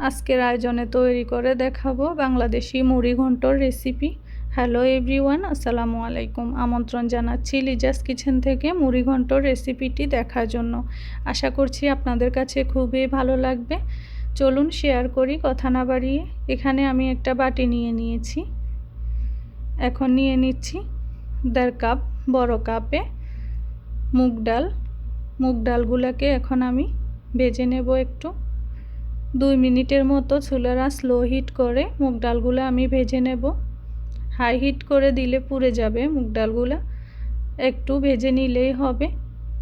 আজকের আয়োজনে তৈরি করে দেখাবো বাংলাদেশি মুড়ি ঘন্টর রেসিপি। হ্যালো এভরিওয়ান, আসসালামু আলাইকুম। আমন্ত্রণ জানাচ্ছি লিজাস কিচেন থেকে মুড়ি ঘন্টর রেসিপিটি দেখার জন্য। আশা করছি আপনাদের কাছে খুবই ভালো লাগবে। চলুন শেয়ার করি কথা না বাড়িয়ে। এখানে আমি একটা বাটি নিয়ে নিয়েছি। এখন নিয়ে নিচ্ছি 1.5 কাপ বড় কাপে মুগ ডালগুলোকে এখন আমি ভেজে নেব একটু। 2 মিনিটের মতো চুলার আঁচ লো হিট করে মুগ ডালগুলো আমি ভেজে নেব। হাই হিট করে দিলে পুড়ে যাবে মুগ ডালগুলো, একটু ভেজে নিলেই হবে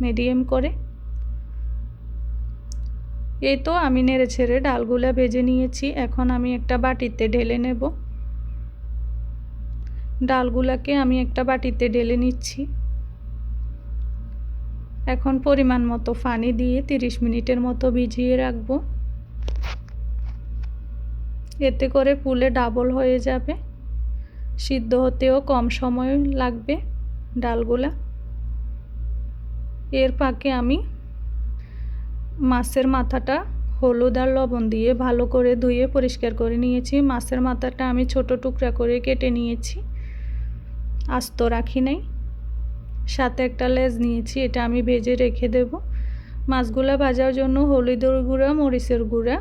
মিডিয়াম করে। এই তো আমি নেড়ে ছেড়ে ডালগুলো ভেজে নিয়েছি। এখন আমি একটা বাটিতে ঢেলে নেব। ডালগুলোকে আমি একটা বাটিতে ঢেলে নিচ্ছি। এখন পরিমাণ মতো পানি দিয়ে 30 মিনিটের মতো ভিজিয়ে রাখবো। এতে করে ফুলে ডাবল হয়ে যাবে, সিদ্ধ হতেও কম সময় লাগবে ডালগুলা। এর ফাঁকে আমি মাছের মাথাটা হলুদ আর লবণ দিয়ে ভালো করে ধুয়ে পরিষ্কার করে নিয়েছি। মাছের মাথাটা আমি ছোট টুকরা করে কেটে নিয়েছি, আস্ত রাখি নাই। সাথে একটা লেজ নিয়েছি, এটা আমি ভেজে রেখে দেব। মাছগুলা ভাজার জন্য হলুদের গুঁড়া, মরিচের গুঁড়া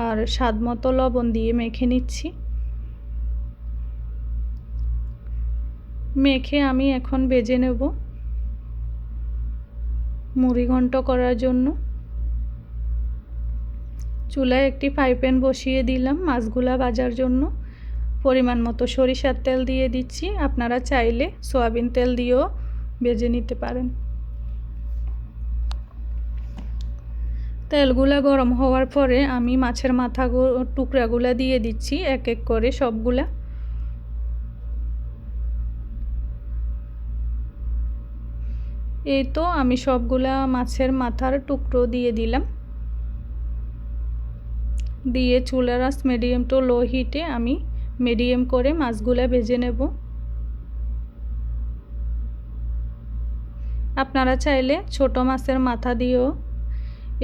আর স্বাদ মতো লবণ দিয়ে মেখে নিচ্ছি। মেখে আমি এখন ভেজে নেব মুড়ি ঘন্ট করার জন্য। চুলায় একটি ফ্রাই প্যান বসিয়ে দিলাম মাছগুলা ভাজার জন্য। পরিমাণ মতো সরিষার তেল দিয়ে দিচ্ছি। আপনারা চাইলে সয়াবিন তেল দিয়েও ভেজে নিতে পারেন। তেলগুলা গরম হওয়ার পরে আমি মাছের মাথা টুকরাগুলা দিয়ে দিচ্ছি এক এক করে সবগুলা। এই তো আমি সবগুলা মাছের মাথার টুকরো দিয়ে দিলাম। দিয়ে চুলার আঁচ মিডিয়াম টু লো হিটে আমি মিডিয়াম করে মাছগুলা ভেজে নেব। আপনারা চাইলে ছোট মাছের মাথা দিয়েও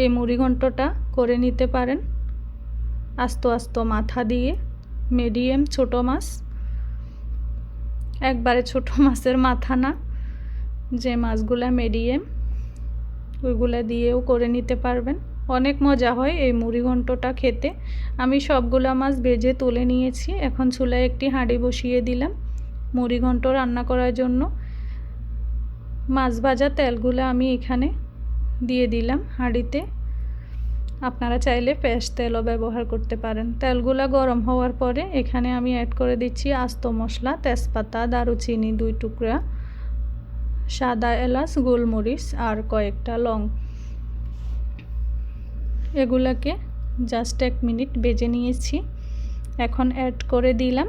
এই মুড়ি ঘন্টটা করে নিতে পারেন। আস্ত আস্ত মাথা দিয়ে মিডিয়াম ছোট মাছ, একবারে ছোট মাছের মাথা না, যে মাছগুলা মিডিয়াম ওইগুলা দিয়েও করে নিতে পারবেন। অনেক মজা হয় এই মুড়ি ঘন্টটা খেতে। আমি সবগুলা মাছ ভেজে তুলে নিয়েছি। এখন চুলায় একটি হাঁড়ি বসিয়ে দিলাম মুড়ি ঘন্ট রান্না করার জন্য। মাছ ভাজা তেলগুলো আমি এখানে দিয়ে দিলাম হাঁড়িতে। আপনারা চাইলে ফ্রেশ তেলও ব্যবহার করতে পারেন। তেলগুলো গরম হওয়ার পরে এখানে আমি অ্যাড করে দিচ্ছি আস্ত মশলা, তেজপাতা, দারুচিনি 2 টুকরা, সাদা এলাচ, গোলমরিচ আর কয়েকটা লং। এগুলাকে জাস্ট 1 মিনিট ভেজে নিয়েছি। এখন অ্যাড করে দিলাম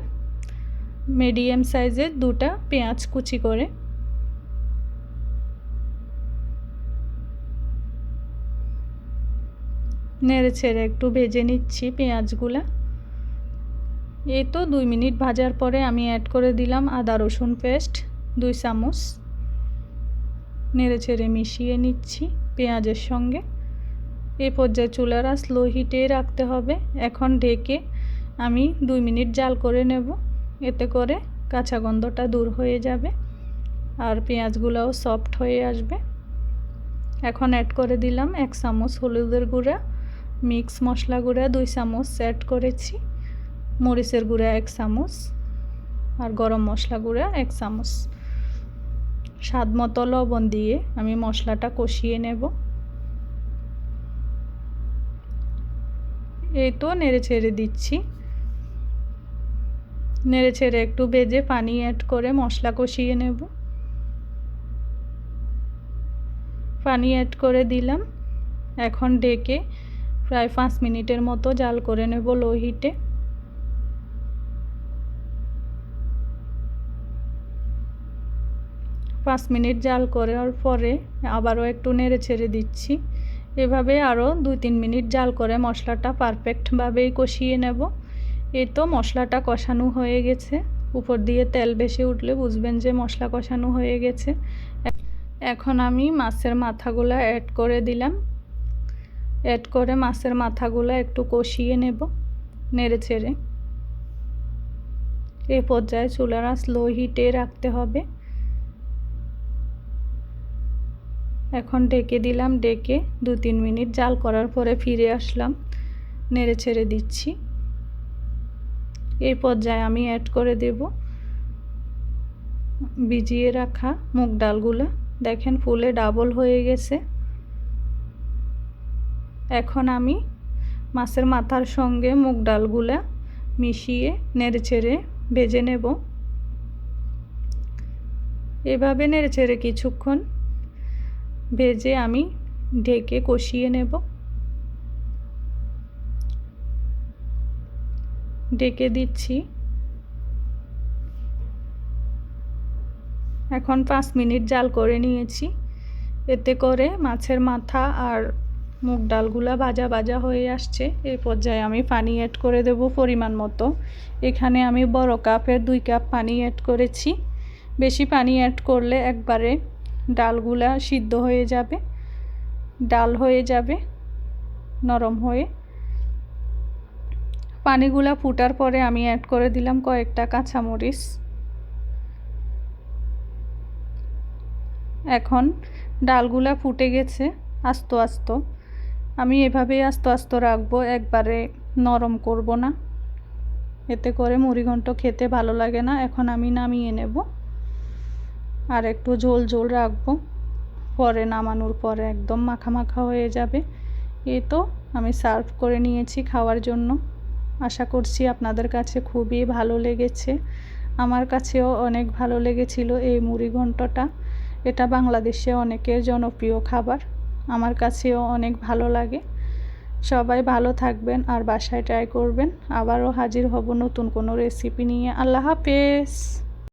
মিডিয়াম সাইজের 2টা পেঁয়াজ কুচি করে। নেড়ে ছেড়ে একটু ভেজে নিচ্ছি পেঁয়াজগুলা। এই তো 2 মিনিট ভাজার পরে আমি অ্যাড করে দিলাম আদা রসুন পেস্ট 2 চামচ। নেড়ে ছেড়ে মিশিয়ে নিচ্ছি পেঁয়াজের সঙ্গে। এই পর্যায়ে চুলার আঁচ লো হিটে রাখতে হবে। এখন ঢেকে আমি 2 মিনিট জাল করে নেব। এতে করে কাঁচা গন্ধটা দূর হয়ে যাবে আর পেঁয়াজগুলোও সফট হয়ে আসবে। এখন অ্যাড করে দিলাম 1 চামচ হলুদের গুঁড়া, মিক্স মশলা গুঁড়া 2 চামচ অ্যাড করেছি, মরিচের গুঁড়া 1 চামচ আর গরম মশলা গুঁড়া 1 চামচ। স্বাদ মতো লবণ দিয়ে আমি মশলাটা কষিয়ে নেব। এই তো নেড়ে ছেড়ে দিচ্ছি। নেড়ে ছেড়ে একটু ভেজে পানি অ্যাড করে মশলা কষিয়ে নেব। পানি অ্যাড করে দিলাম। এখন ঢেকে প্রায় 5 মিনিটের মতো জাল করে নেব লো হিটে। পাঁচ মিনিট জাল করার পরে আবারও একটু নেড়ে ছেড়ে দিচ্ছি। এভাবে আরও 2-3 মিনিট জাল করে মশলাটা পারফেক্টভাবেই কষিয়ে নেব। এই তো মশলাটা কষানো হয়ে গেছে। উপর দিয়ে তেল ভেসে উঠলে বুঝবেন যে মশলা কষানো হয়ে গেছে। এখন আমি মাছের মাথাগুলো অ্যাড করে দিলাম। অ্যাড করে মাছের মাথাগুলো একটু কষিয়ে নেব নেড়ে ছেড়ে। এই পর্যায়ে চুলাটা স্লো হিটে রাখতে হবে। এখন ঢেকে দিলাম, ডেকে 2-3 মিনিট জাল করার পরে ফিরে আসলাম, নেড়ে ছেড়ে দিচ্ছি। এই পর্যায়ে আমি অ্যাড করে দেব ভিজিয়ে রাখা মুগ ডালগুলো। দেখেন ফুলে ডাবল হয়ে গেছে। এখন আমি মাছের মাথার সঙ্গে মুগ ডালগুলা মিশিয়ে নেড়েচেড়ে ভেজে নেব। এভাবে নেড়েচেড়ে কিছুক্ষণ ভেজে আমি ঢেকে কষিয়ে নেব। ঢেকে দিচ্ছি। এখন 5 মিনিট জাল করে নিয়েছি। এতে করে মাছের মাথা আর মুগ ডালগুলা ভাজা ভাজা হয়ে আসছে। এই পর্যায়ে আমি পানি অ্যাড করে দেব পরিমাণ মতো। এখানে আমি বড় কাপের 2 কাপ পানি অ্যাড করেছি। বেশি পানি অ্যাড করলে একবারে ডালগুলা সিদ্ধ হয়ে যাবে, ডাল হয়ে যাবে নরম হয়ে। পানিগুলা ফুটার পরে আমি অ্যাড করে দিলাম কয়েকটা কাঁচামরিচ। এখন ডালগুলা ফুটে গেছে আস্তে আস্তে। আমি এভাবেই আস্তে আস্তে রাখবো, একবারে নরম করব না, এতে করে মুড়িঘণ্ট খেতে ভালো লাগে না। এখন আমি নামিয়ে নেব, আর একটু ঝোল ঝোল রাখবো, পরে নামানোর পরে একদম মাখা মাখা হয়ে যাবে। এই তো আমি সার্ভ করে নিয়েছি খাওয়ার জন্য। আশা করছি আপনাদের কাছে খুবই ভালো লেগেছে। আমার কাছেও অনেক ভালো লেগেছিল এই মুড়িঘণ্টটা। এটা বাংলাদেশে অনেকের জনপ্রিয় খাবার, আমার কাছেও অনেক ভালো লাগে। সবাই ভালো থাকবেন আর বাসায় ট্রাই করবেন। আবারও হাজির হব নতুন কোনো রেসিপি নিয়ে। আল্লাহ হাফেজ।